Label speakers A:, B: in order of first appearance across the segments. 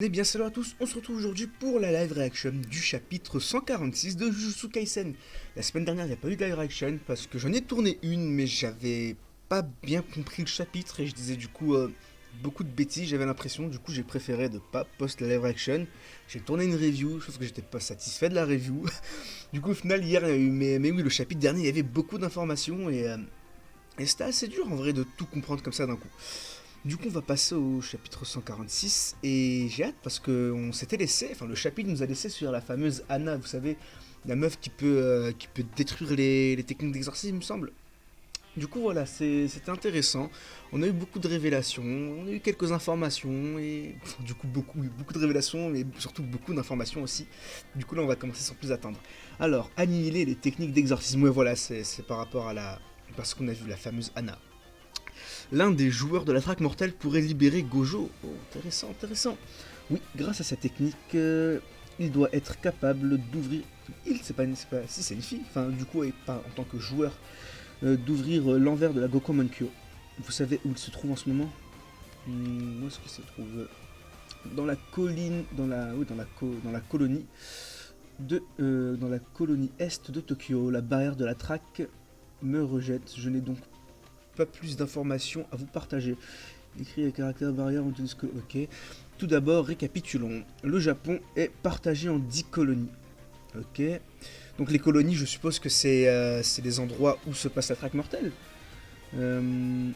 A: Eh bien salut à tous, on se retrouve aujourd'hui pour la live reaction du chapitre 146 de Jujutsu Kaisen. La semaine dernière il n'y a pas eu de live reaction parce que j'en ai tourné une mais j'avais pas bien compris le chapitre et je disais du coup beaucoup de bêtises, j'avais l'impression, du coup j'ai préféré de pas poster la live reaction. J'ai tourné une review, sauf que j'étais pas satisfait de la review. Du coup au final hier il y a eu, mais oui le chapitre dernier il y avait beaucoup d'informations et c'était assez dur en vrai de tout comprendre comme ça d'un coup. Du coup, on va passer au chapitre 146 et j'ai hâte parce que on s'était laissé, enfin le chapitre nous a laissé sur la fameuse Anna, vous savez, la meuf qui peut détruire les techniques d'exorcisme, il me semble. Du coup, voilà, c'était intéressant. On a eu beaucoup de révélations, on a eu quelques informations et enfin, du coup beaucoup de révélations, mais surtout beaucoup d'informations aussi. Du coup, là, on va commencer sans plus attendre. Alors, annihiler les techniques d'exorcisme, ouais, voilà, c'est par rapport à la, parce qu'on a vu la fameuse Anna. L'un des joueurs de la traque mortelle pourrait libérer Gojo. Oh, intéressant, intéressant. Oui, grâce à sa technique, il doit être capable d'ouvrir. C'est pas, si c'est une fille, enfin du coup, et pas en tant que joueur, d'ouvrir l'envers de la Gokomonkyo. Vous savez où il se trouve en ce moment? Où est-ce qu'il se trouve? Dans la colline, oui, dans la colonie dans la colonie est de Tokyo. La barrière de la traque me rejette. Je n'ai donc pas plus d'informations à vous partager. Écrit les caractères barrières en que. Ok. Tout d'abord, récapitulons. Le Japon est partagé en 10 colonies. Ok. Donc les colonies, je suppose que c'est les endroits où se passe la traque mortelle. Euh,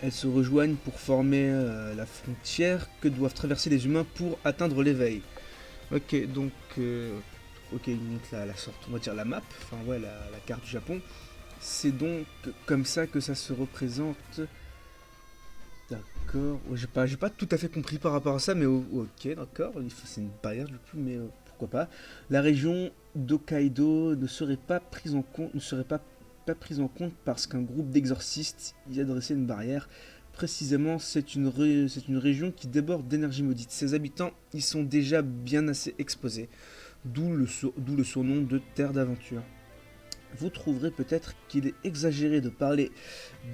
A: Elles se rejoignent pour former la frontière que doivent traverser les humains pour atteindre l'éveil. Ok, donc ok, il montre la sorte, on va dire la map, enfin ouais, la carte du Japon. C'est donc comme ça que ça se représente. D'accord. Ouais, j'ai pas tout à fait compris par rapport à ça, mais ok, d'accord. C'est une barrière du coup, mais pourquoi pas. La région d'Hokkaido ne serait pas prise en compte, ne serait pas prise en compte parce qu'un groupe d'exorcistes y a dressé une barrière. Précisément, c'est une région qui déborde d'énergie maudite. Ses habitants y sont déjà bien assez exposés, d'où le surnom de terre d'aventure. Vous trouverez peut-être qu'il est exagéré de parler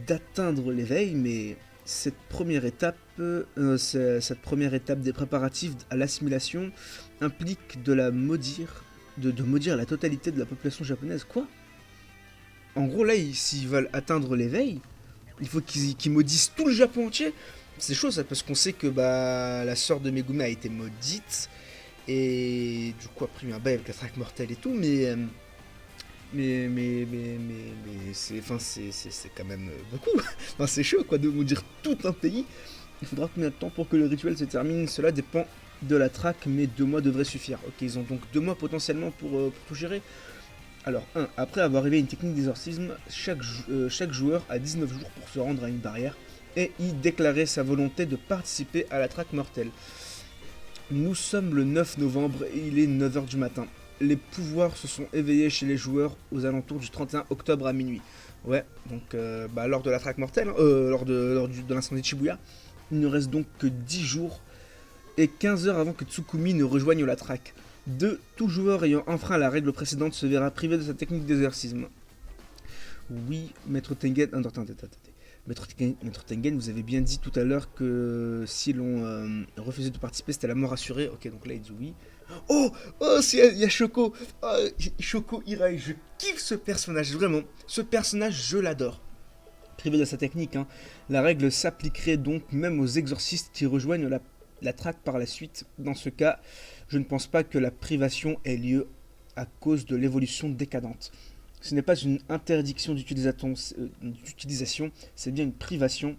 A: d'atteindre l'éveil, mais cette première étape des préparatifs à l'assimilation implique de la maudire, de maudire la totalité de la population japonaise. Quoi? En gros, là, s'ils veulent atteindre l'éveil, il faut qu'ils maudissent tout le Japon entier. C'est chaud ça, parce qu'on sait que bah, la sœur de Megumi a été maudite, et du coup, après, il y a eu un bail avec la traque mortelle et tout, mais c'est quand même beaucoup. Enfin, c'est chaud quoi de maudire tout un pays. Il faudra combien de temps pour que le rituel se termine? Cela dépend de la traque, mais 2 mois devraient suffire. Ok, ils ont donc 2 mois potentiellement pour tout gérer. Alors, après avoir révélé une technique d'exorcisme, chaque joueur a 19 jours pour se rendre à une barrière et y déclarer sa volonté de participer à la traque mortelle. Nous sommes le 9 novembre et il est 9 h du matin. Les pouvoirs se sont éveillés chez les joueurs aux alentours du 31 octobre à minuit. Ouais, donc bah, lors de la traque mortelle, hein, de l'incendie de Shibuya, il ne reste donc que 10 jours et 15 heures avant que Tsukumi ne rejoigne la traque. Tout joueur ayant enfreint la règle précédente se verra privé de sa technique d'exorcisme. Oui, Maître Tengen. Attendez. Maître Tengen, vous avez bien dit tout à l'heure que si l'on refusait de participer, c'était la mort assurée. Ok, donc là il dit oui. Oh, oh, il y a Shoko. Oh, Shoko Hirai, je kiffe ce personnage, vraiment. Ce personnage, je l'adore. Privé de sa technique, hein. La règle s'appliquerait donc même aux exorcistes qui rejoignent la traque par la suite. Dans ce cas, je ne pense pas que la privation ait lieu à cause de l'évolution décadente. Ce n'est pas une interdiction d'utilisation, c'est bien une privation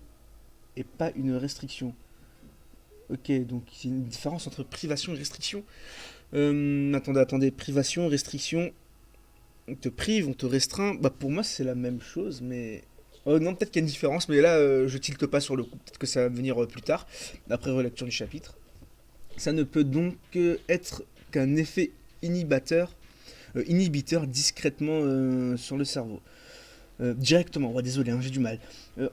A: et pas une restriction. Ok, donc il y a une différence entre privation et restriction. Attendez, privation, restriction, on te prive, on te restreint. Bah pour moi c'est la même chose, mais... Oh non, peut-être qu'il y a une différence, mais là je tilte pas sur le coup. Peut-être que ça va venir plus tard, après relecture du chapitre. Ça ne peut donc être qu'un effet inhibiteur discrètement sur le cerveau. Directement, ouais, désolé, hein, j'ai du mal.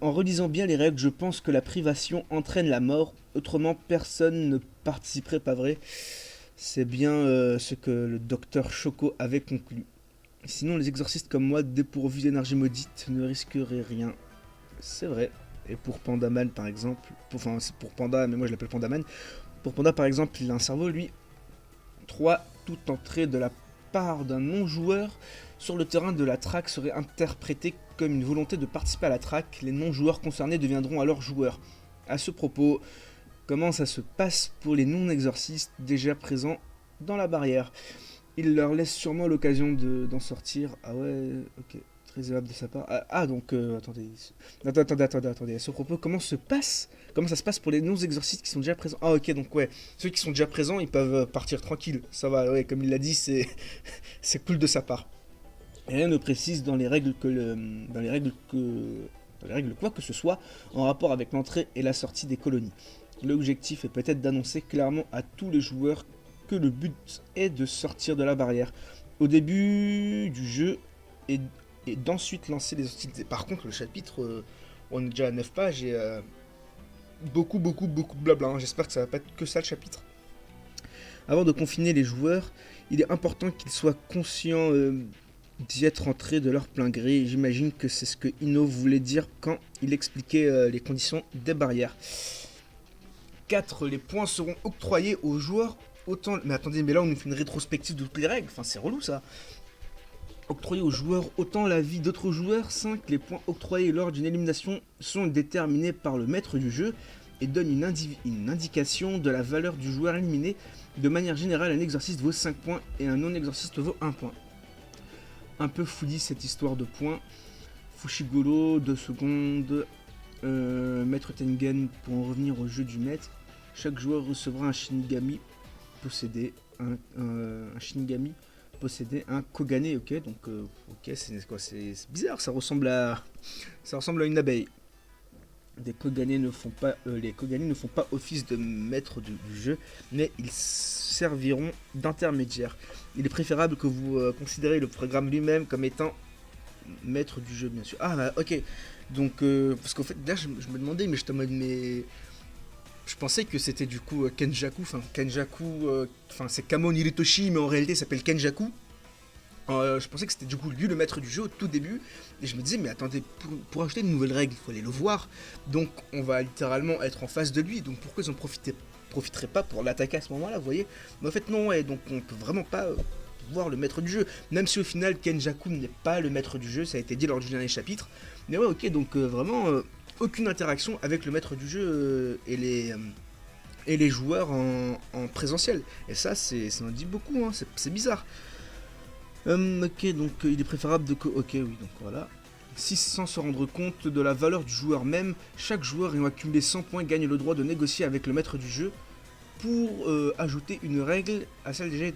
A: En relisant bien les règles, je pense que la privation entraîne la mort, autrement personne ne participerait, pas vrai? C'est bien ce que le docteur Choco avait conclu. Sinon, les exorcistes comme moi, dépourvus d'énergie maudite, ne risqueraient rien. C'est vrai. Et pour Pandaman, par exemple, enfin, c'est pour Panda, mais moi je l'appelle Pandaman, Pour Panda par exemple, il a un cerveau, lui. 3. Toute entrée de la part d'un non-joueur sur le terrain de la track serait interprétée comme une volonté de participer à la track. Les non-joueurs concernés deviendront alors joueurs. À ce propos, comment ça se passe pour les non-exorcistes déjà présents dans la barrière? Il leur laisse sûrement l'occasion d'en sortir. Ah ouais, ok. Très aimable de sa part. Donc, attendez. Attendez. À ce propos, comment ça se passe pour les non-exorcistes qui sont déjà présents? Ah, ok, donc ouais. Ceux qui sont déjà présents, ils peuvent partir tranquilles. Ça va, ouais, comme il l'a dit, c'est c'est cool de sa part. Et rien ne précise dans les règles quoi que ce soit en rapport avec l'entrée et la sortie des colonies. L'objectif est peut-être d'annoncer clairement à tous les joueurs que le but est de sortir de la barrière au début du jeu et d'ensuite lancer les hostilités. Par contre, le chapitre, on est déjà à 9 pages et beaucoup de blabla. Hein. J'espère que ça va pas être que ça le chapitre. Avant de confiner les joueurs, il est important qu'ils soient conscients d'y être entrés de leur plein gré. J'imagine que c'est ce que Ino voulait dire quand il expliquait les conditions des barrières. 4. Les points seront octroyés aux joueurs autant... Mais attendez, mais là on nous fait une rétrospective de toutes les règles. Enfin, c'est relou ça. Octroyés aux joueurs autant la vie d'autres joueurs. 5. Les points octroyés lors d'une élimination sont déterminés par le maître du jeu et donnent une indication de la valeur du joueur éliminé. De manière générale, un exorciste vaut 5 points et un non-exorciste vaut 1 point. Un peu fouillis cette histoire de points. Fushiguro, 2 secondes. Maître Tengen, pour en revenir au jeu du maître. Chaque joueur recevra un Shinigami possédé. Un Shinigami posséder un Kogane, ok, donc ok, c'est quoi, c'est bizarre, ça ressemble à une abeille. Les Kogane ne font pas office de maître du jeu, mais ils serviront d'intermédiaire. Il est préférable que vous considérez le programme lui-même comme étant maître du jeu, bien sûr. Ah bah, ok, donc parce qu'en fait là je me demandais, mais j'étais en mode je pensais que c'était du coup Kenjaku, c'est Kamo Niritoshi, mais en réalité il s'appelle Kenjaku. Je pensais que c'était du coup lui le maître du jeu au tout début, et je me disais mais attendez, pour ajouter une nouvelle règle, il faut aller le voir, donc on va littéralement être en face de lui, donc pourquoi ils en profiteraient pas pour l'attaquer à ce moment-là, vous voyez? Mais en fait non, ouais, donc on peut vraiment pas voir le maître du jeu, même si au final Kenjaku n'est pas le maître du jeu, ça a été dit lors du dernier chapitre, mais ouais ok, donc vraiment... aucune interaction avec le maître du jeu et les joueurs en présentiel. Et ça en dit beaucoup, hein, c'est bizarre. Ok, donc il est préférable de... Ok, oui, donc voilà. Si sans se rendre compte de la valeur du joueur même, chaque joueur ayant accumulé 100 points gagne le droit de négocier avec le maître du jeu pour ajouter une règle à celle déjà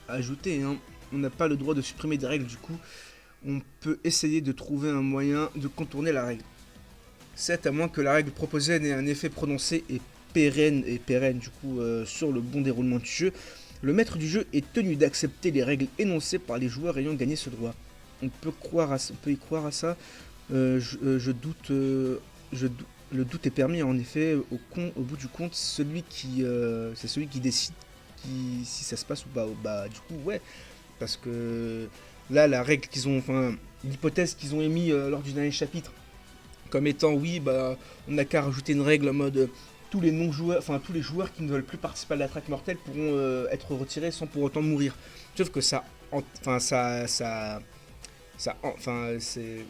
A: ajoutée. Hein. On n'a pas le droit de supprimer des règles, du coup, on peut essayer de trouver un moyen de contourner la règle. 7. À moins que la règle proposée n'ait un effet prononcé et pérenne du coup sur le bon déroulement du jeu, le maître du jeu est tenu d'accepter les règles énoncées par les joueurs ayant gagné ce droit. On peut y croire à ça. Je doute. Le doute est permis en effet. Au bout du compte, c'est celui qui décide si ça se passe ou pas. Bah du coup ouais, parce que là la règle l'hypothèse qu'ils ont émis lors du dernier chapitre, comme étant oui, bah on n'a qu'à rajouter une règle en mode tous les joueurs qui ne veulent plus participer à la traque mortelle pourront être retirés sans pour autant mourir. Sauf que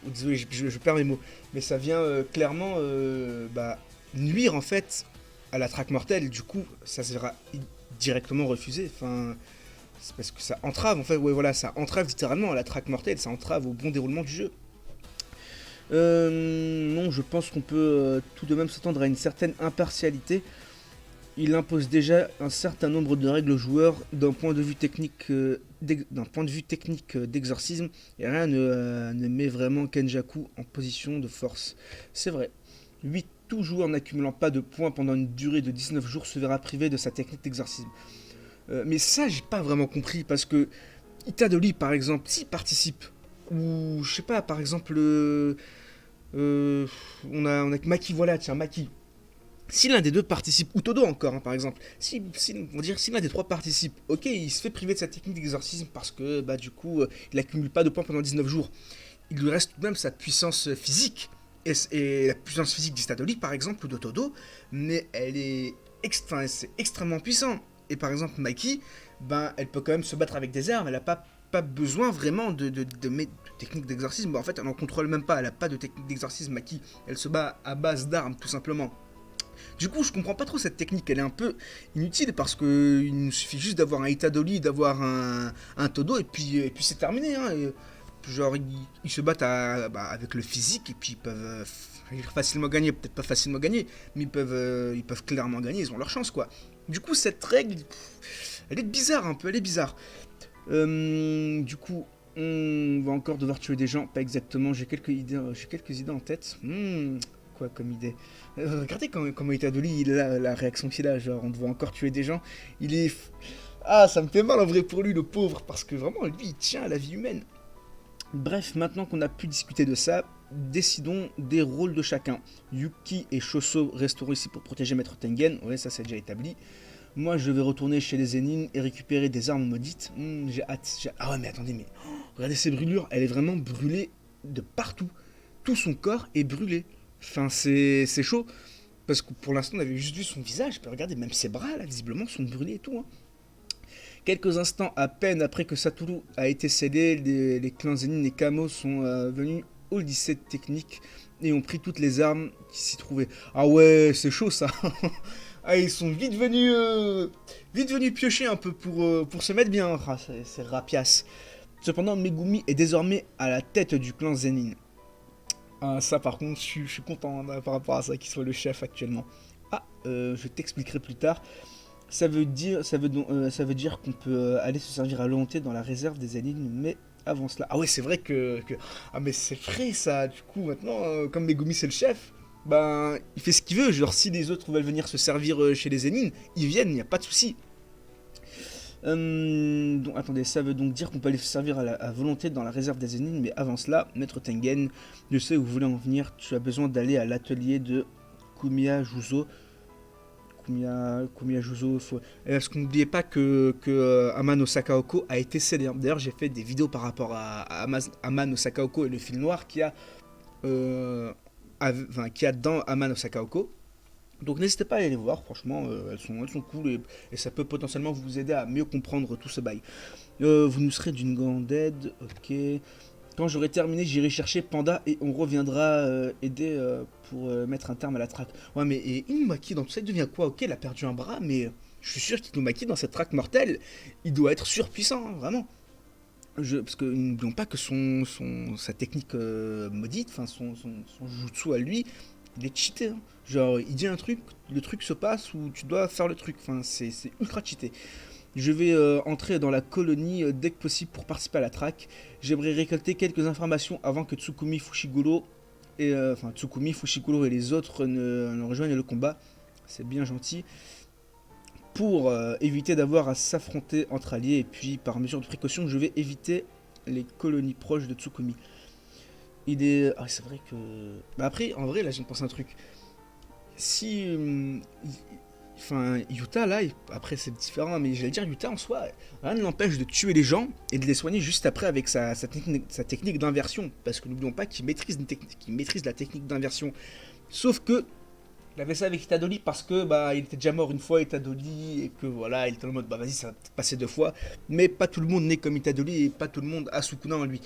A: désolé, je perds mes mots, mais ça vient clairement nuire en fait à la traque mortelle. Du coup, ça sera directement refusé. Enfin, c'est parce que ça entrave en fait. Ouais, voilà, ça entrave littéralement à la traque mortelle. Ça entrave au bon déroulement du jeu. Non, je pense qu'on peut tout de même s'attendre à une certaine impartialité. Il impose déjà un certain nombre de règles aux joueurs d'un point de vue technique d'exorcisme, et rien ne met vraiment Kenjaku en position de force. C'est vrai. 8. Tout joueur n'accumulant pas de points pendant une durée de 19 jours se verra privé de sa technique d'exorcisme. Mais ça, j'ai pas vraiment compris, parce que Itadori, par exemple, s'il participe, ou je sais pas, par exemple, on a Maki, voilà, tiens, Maki. Si l'un des deux participe, ou Todo encore, hein, par exemple, si l'un des trois participe, ok, il se fait priver de sa technique d'exorcisme parce que, bah, du coup, il accumule pas de points pendant 19 jours. Il lui reste tout de même sa puissance physique, et la puissance physique d'Itadori, par exemple, ou de Todo, mais elle est c'est extrêmement puissant. Et par exemple, Maki, ben, elle peut quand même se battre avec des armes, elle n'a pas besoin vraiment de technique d'exorcisme. Bon, en fait, elle n'en contrôle même pas, elle n'a pas de technique d'exorcisme, Maki. Elle se bat à base d'armes, tout simplement. Du coup, je comprends pas trop cette technique, elle est un peu inutile parce que il nous suffit juste d'avoir un Itadoli, d'avoir un Todo, et puis c'est terminé. Hein. Genre, ils se battent avec le physique, et puis ils peuvent facilement gagner, peut-être pas facilement gagner, mais ils peuvent clairement gagner, ils ont leur chance, quoi. Du coup, cette règle, elle est bizarre un peu, elle est bizarre. Du coup, on va encore devoir tuer des gens, pas exactement, j'ai quelques idées en tête. Quoi comme idée? Regardez comment Itadoli, il a la réaction qu'il a, genre on doit encore tuer des gens. Il est... Ah, ça me fait mal en vrai pour lui, le pauvre, parce que vraiment, lui, il tient à la vie humaine. Bref, maintenant qu'on a pu discuter de ça, décidons des rôles de chacun. Yuki et Shoso resteront ici pour protéger Maître Tengen, ouais, ça c'est déjà établi. Moi, je vais retourner chez les Zenin et récupérer des armes maudites. J'ai hâte. Ah ouais, mais attendez, mais regardez ces brûlures. Elle est vraiment brûlée de partout. Tout son corps est brûlé. Enfin, c'est chaud. Parce que pour l'instant, on avait juste vu son visage. Puis regardez, même ses bras, là, visiblement, sont brûlés et tout. Hein. Quelques instants à peine après que Satoru a été scellé, les clans Zenin et Kamo sont venus au lycée technique et ont pris toutes les armes qui s'y trouvaient. Ah ouais, c'est chaud ça. Ah, ils sont vite venus piocher un peu pour se mettre bien. Ah, c'est rapiace. Cependant, Megumi est désormais à la tête du clan Zenin. Ah, ça, par contre, je suis content par rapport à ça, qu'il soit le chef actuellement. Ah, je t'expliquerai plus tard. Ça veut dire qu'on peut aller se servir à volonté dans la réserve des Zenin, mais avant cela. Ah ouais, c'est vrai Ah, mais c'est vrai ça. Du coup, maintenant, comme Megumi c'est le chef, ben, il fait ce qu'il veut. Genre, si les autres veulent venir se servir chez les Zenin, ils viennent, il n'y a pas de souci. Donc, attendez, ça veut donc dire qu'on peut aller se servir à volonté dans la réserve des Zenin, mais avant cela, Maître Tengen, je sais où vous voulez en venir. Tu as besoin d'aller à l'atelier de Kumiya Juzo. Kumiya Juzo. Est-ce qu'on n'oubliez pas que Amano Sakaoko a été cédé. D'ailleurs, j'ai fait des vidéos par rapport à Amano Sakaoko et le fil noir qu'il y a dans Amano Sakaoko. Donc n'hésitez pas à aller les voir, franchement, elles sont cool et ça peut potentiellement vous aider à mieux comprendre tout ce bail. Vous nous serez d'une grande aide, ok. Quand j'aurai terminé, j'irai chercher Panda et on reviendra aider pour mettre un terme à la traque. Ouais, mais et Inumaki dans tout ça, il devient quoi? Ok, il a perdu un bras, mais je suis sûr qu'Inumaki dans cette traque mortelle, il doit être surpuissant, hein, vraiment. Parce que n'oublions pas que sa technique maudite, enfin son jutsu à lui, il est cheaté. Hein. Genre, il dit un truc, le truc se passe ou tu dois faire le truc. Enfin, c'est ultra cheaté. Je vais entrer dans la colonie dès que possible pour participer à la traque. J'aimerais récolter quelques informations avant que Tsukumi, Fushiguro et les autres ne rejoignent le combat. C'est bien gentil. Pour éviter d'avoir à s'affronter entre alliés et puis par mesure de précaution, je vais éviter les colonies proches de Tsukumi. C'est vrai que... Bah après, en vrai, là, je me pense un truc. Si... Enfin, Yuta, là, après c'est différent, mais j'allais dire Yuta en soi, rien ne l'empêche de tuer les gens et de les soigner juste après avec sa technique d'inversion. Parce que n'oublions pas qu'il maîtrise la technique d'inversion. Sauf que, il avait ça avec Itadoli parce que bah il était déjà mort une fois Itadoli et que voilà, il était en mode bah vas-y ça va passer 2 fois. Mais pas tout le monde n'est comme Itadoli et pas tout le monde a Sukuna en lui.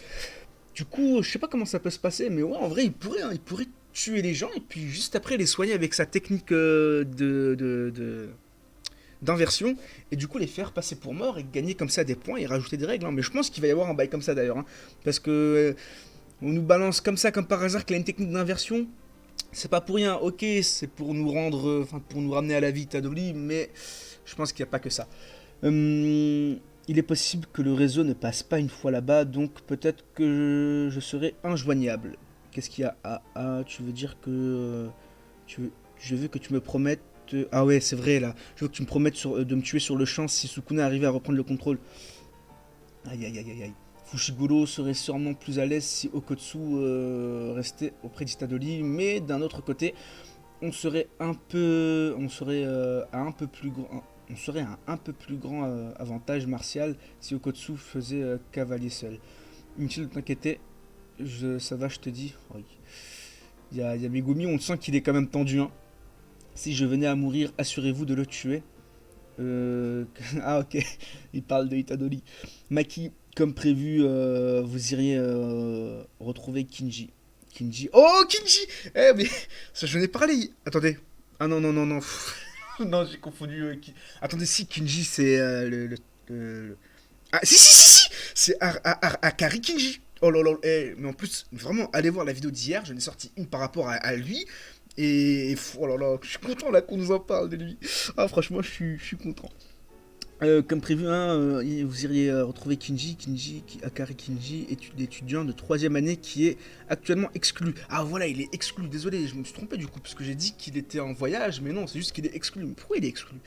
A: Du coup, je sais pas comment ça peut se passer, mais ouais, en vrai, il pourrait tuer les gens et puis juste après les soigner avec sa technique d'inversion et du coup les faire passer pour morts et gagner comme ça des points et rajouter des règles. Hein. Mais je pense qu'il va y avoir un bail comme ça d'ailleurs, hein, parce que on nous balance comme ça, comme par hasard, qu'il a une technique d'inversion. C'est pas pour rien, ok, c'est pour nous pour nous ramener à la vie Tadoli, mais je pense qu'il n'y a pas que ça. Il est possible que le réseau ne passe pas une fois là-bas, donc peut-être que je serai injoignable. Qu'est-ce qu'il y a? Tu veux dire que... je veux que tu me promettes... Ah ouais, c'est vrai, là. Je veux que tu me promettes de me tuer sur le champ si Sukuna arrivait à reprendre le contrôle. Aïe, aïe, aïe, aïe, aïe. Fushiguro serait sûrement plus à l'aise si Okotsu restait auprès d'Itadoli, mais d'un autre côté, on serait à un peu plus grand... On serait à un peu plus grand avantage martial si Okotsu faisait cavalier seul. Inutile de t'inquiéter, ça va, je te dis. Oui. Il y a Megumi, on le sent qu'il est quand même tendu. Hein. Si je venais à mourir, assurez-vous de le tuer. Euh, Ah ok, il parle de Itadori. Maki, comme prévu, vous iriez retrouver Kinji. Kinji. Oh Kinji. Eh mais ça je n'ai parlé. Attendez. Ah non non non non. Non j'ai confondu. Attendez si Kinji c'est Ah si si si si. C'est Akari Kinji. Oh là là. Mais en plus vraiment allez voir la vidéo d'hier. J'en ai sorti une par rapport à lui. Oh là là, je suis content là qu'on nous en parle de lui. Ah franchement je suis content. Comme prévu, hein, vous iriez retrouver Akari Kinji, étudiant de troisième année qui est actuellement exclu. Ah voilà, il est exclu, désolé, je me suis trompé du coup, parce que j'ai dit qu'il était en voyage, mais non, c'est juste qu'il est exclu. Mais pourquoi il est exclu?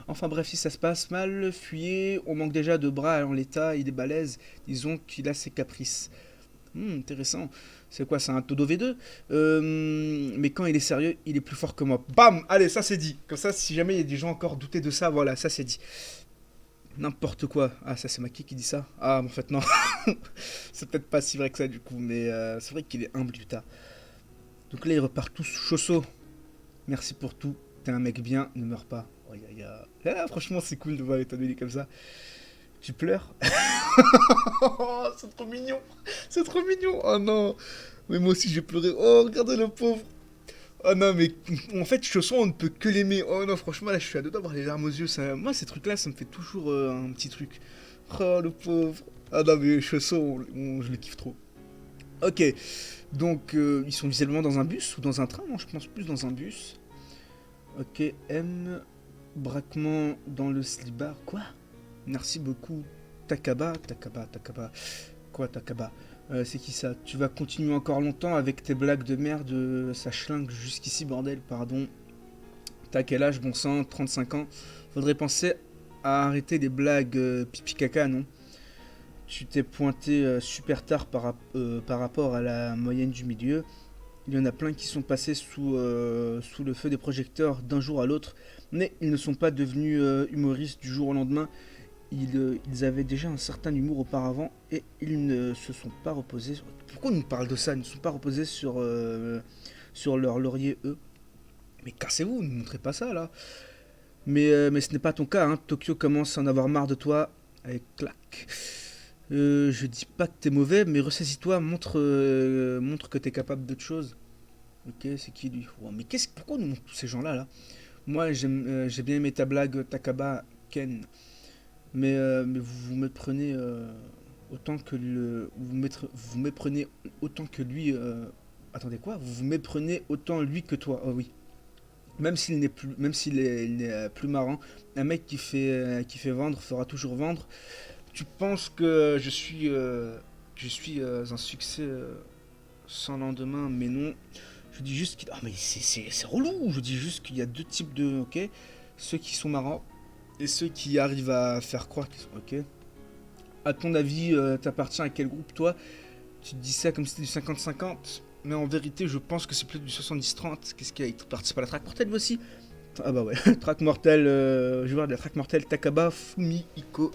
A: Enfin bref, si ça se passe mal, fuyez, on manque déjà de bras en l'état, il est balèze, disons qu'il a ses caprices. Intéressant. C'est quoi, c'est un Todo V2? Mais quand il est sérieux, il est plus fort que moi. Bam! Allez, ça c'est dit. Comme ça, si jamais il y a des gens encore doutés de ça, voilà, ça c'est dit. N'importe quoi. Ah, ça c'est Maki qui dit ça. Ah, mais en fait non. C'est peut-être pas si vrai que ça du coup, mais c'est vrai qu'il est humble putain. Donc là ils repartent tous chausseaux. Merci pour tout. T'es un mec bien, ne meurs pas. Oh, ah, franchement c'est cool de voir les tonneaux comme ça. Tu pleures? Oh, c'est trop mignon. C'est trop mignon. Oh non. Mais moi aussi j'ai pleuré. Oh, regardez le pauvre. Oh non, mais en fait, Chausson, on ne peut que l'aimer. Oh non, franchement, là, je suis à deux doigts d'avoir les larmes aux yeux. Moi, ces trucs-là, ça me fait toujours un petit truc. Oh, le pauvre. Ah non, mais Chausson, je le kiffe trop. Ok, donc ils sont visiblement dans un bus ou dans un train. Non, je pense plus dans un bus. Ok, M. Braquement dans le slibard. Quoi? Merci beaucoup. Takaba. Quoi, Takaba? C'est qui ça? Tu vas continuer encore longtemps avec tes blagues de merde, ça schlingue jusqu'ici, bordel, pardon. T'as quel âge, bon sang? 35 ans. Faudrait penser à arrêter les blagues pipi caca, non? Tu t'es pointé super tard par rapport à la moyenne du milieu. Il y en a plein qui sont passés sous le feu des projecteurs d'un jour à l'autre, mais ils ne sont pas devenus humoristes du jour au lendemain. Ils avaient déjà un certain humour auparavant et ils ne se sont pas reposés. Pourquoi on nous parle de ça? Ils ne se sont pas reposés sur leur laurier, eux. Mais cassez-vous, ne montrez pas ça là. Mais ce n'est pas ton cas, hein. Tokyo commence à en avoir marre de toi. Allez, clac. Je dis pas que t'es mauvais, mais ressaisis-toi, montre que t'es capable d'autre chose. Ok, c'est qui lui? Oh, mais pourquoi on nous montre tous ces gens-là là? Moi, j'ai bien aimé ta blague, Takaba Ken. Mais vous vous méprenez autant que vous méprenez autant que lui. Attendez quoi? Vous vous méprenez autant lui que toi. Oh oui. Même il n'est plus marrant, un mec qui fait vendre fera toujours vendre. Tu penses que je suis un succès sans lendemain, mais non. Je dis juste qu'il. Ah mais c'est relou. Je dis juste qu'il y a deux types de. Ok. Ceux qui sont marrants et ceux qui arrivent à faire croire qu'ils sont ok. À ton avis, t'appartiens à quel groupe toi? Tu te dis ça comme si c'était du 50-50, mais en vérité, je pense que c'est plus du 70-30. Qu'est-ce qu'il y a? Il participe à la track mortelle aussi? Ah bah ouais, track mortelle, joueur de la track mortelle Takaba Fumihiko.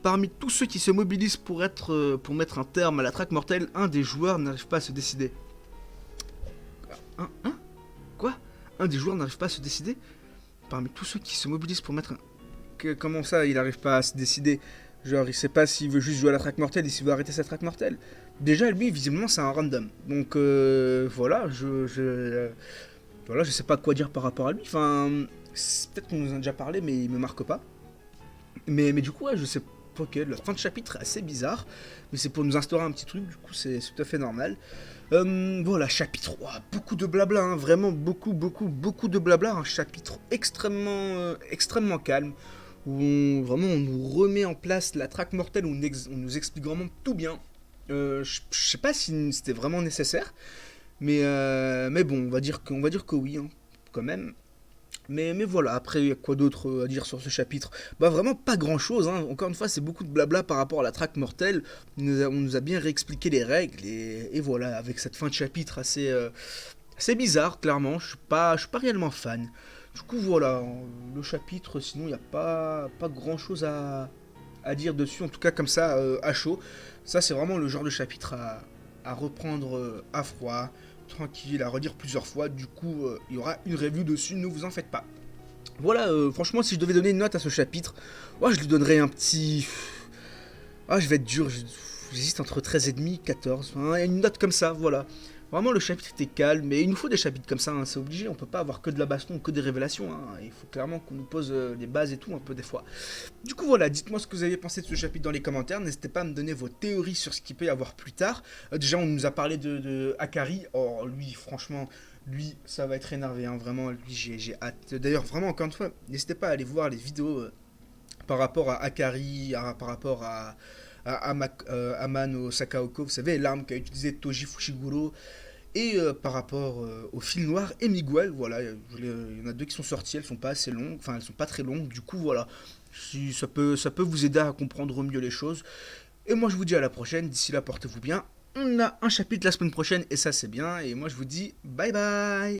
A: Parmi tous ceux qui se mobilisent pour mettre un terme à la track mortelle, un des joueurs n'arrive pas à se décider. Hein? Quoi? Un des joueurs n'arrive pas à se décider? Parmi tous ceux qui se mobilisent pour mettre un... Comment ça, il n'arrive pas à se décider? Genre, il sait pas s'il veut juste jouer à la track mortelle et s'il veut arrêter sa track mortelle. Déjà, lui, visiblement, c'est un random. Donc, voilà, voilà, je sais pas quoi dire par rapport à lui. Enfin, peut-être qu'on nous en a déjà parlé, mais il me marque pas. Mais du coup, ouais, je sais pas. Ok, la fin de chapitre est assez bizarre, mais c'est pour nous instaurer un petit truc, du coup, c'est tout à fait normal. Voilà, chapitre, beaucoup de blabla, hein, vraiment beaucoup de blabla. Un chapitre extrêmement calme, où vraiment on nous remet en place la traque mortelle, où on nous explique vraiment tout bien. Je sais pas si c'était vraiment nécessaire, mais bon, on va dire que oui, hein, quand même. Mais voilà, après, il y a quoi d'autre à dire sur ce chapitre? Bah vraiment pas grand chose, hein. Encore une fois, c'est beaucoup de blabla par rapport à la traque mortelle. On nous a bien réexpliqué les règles, et voilà, avec cette fin de chapitre assez bizarre, clairement, je suis pas réellement fan. Du coup, voilà, le chapitre, sinon, il n'y a pas grand chose à dire dessus, en tout cas comme ça, à chaud. Ça, c'est vraiment le genre de chapitre à reprendre à froid, tranquille à relire plusieurs fois. Du coup, il y aura une review dessus, ne vous en faites pas. Voilà, franchement, si je devais donner une note à ce chapitre, moi je lui donnerais un petit. Ah, je vais être dur, j'hésite entre 13,5 14, hein, une note comme ça, voilà. Vraiment, le chapitre était calme, mais il nous faut des chapitres comme ça, hein, c'est obligé, on peut pas avoir que de la baston, que des révélations, hein. Il faut clairement qu'on nous pose les bases et tout, un peu des fois. Du coup, voilà, dites-moi ce que vous avez pensé de ce chapitre dans les commentaires, n'hésitez pas à me donner vos théories sur ce qu'il peut y avoir plus tard. Déjà, on nous a parlé de Akari, oh, lui, franchement, lui, ça va être énervé, hein, vraiment, lui, j'ai hâte. D'ailleurs, vraiment, encore une fois, n'hésitez pas à aller voir les vidéos par rapport à Akari, par rapport à Amano Sakaoko, vous savez, l'arme qu'a utilisé Toji Fushiguro, et par rapport au fil noir et Miguel, voilà, il y en a deux qui sont sorties, elles sont pas assez longues, enfin elles sont pas très longues, du coup voilà, si ça peut vous aider à comprendre mieux les choses. Et moi je vous dis à la prochaine, d'ici là portez-vous bien, on a un chapitre la semaine prochaine et ça c'est bien, et moi je vous dis bye bye.